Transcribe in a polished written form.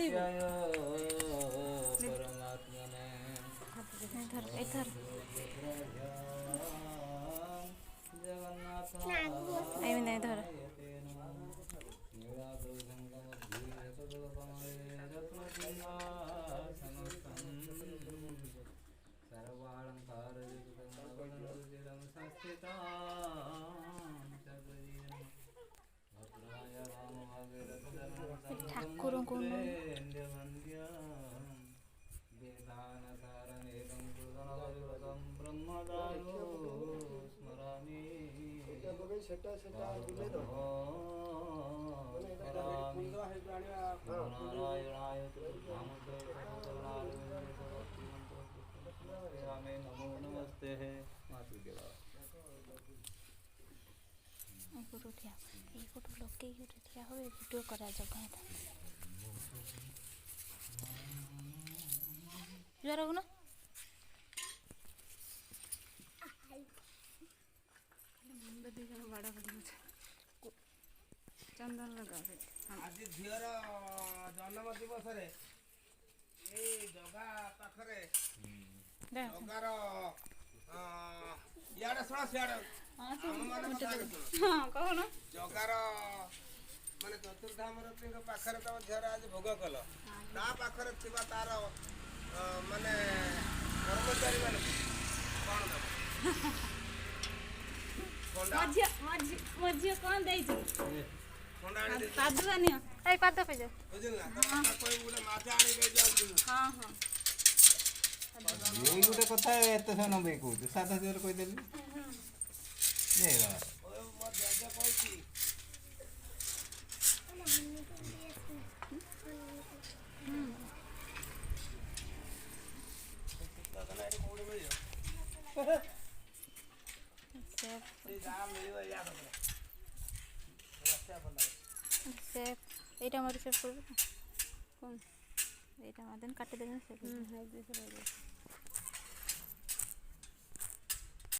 परमात्मने इधर जगन्नाथ आई नहीं इधर ठाकुर को नमो नमस्ते है मातृ के बाद ठिया लोके ठिया हो भिडियो करा जगह जुआर हो ना चंदन लगा आज झीर जन्म दिवस रे जगा पाखरे जगार इे शुण सियाड़े जगार माने चतुर्धाम पाखरे तुम झीर आज भोग कल ता पाखरे थिबा तार माने कर्मचारी माने कौन दे कौन दे पाद पे जा बुझला कोई बोले माछा आनी के जाऊ हां हां ये गोटे कथा एते सन बे कहू साधा जोर कहि देली ले बा ओए मो दादा कहू छी सेफ एटा मार सेफ कर कौन एटा मार देन काट देन सेफ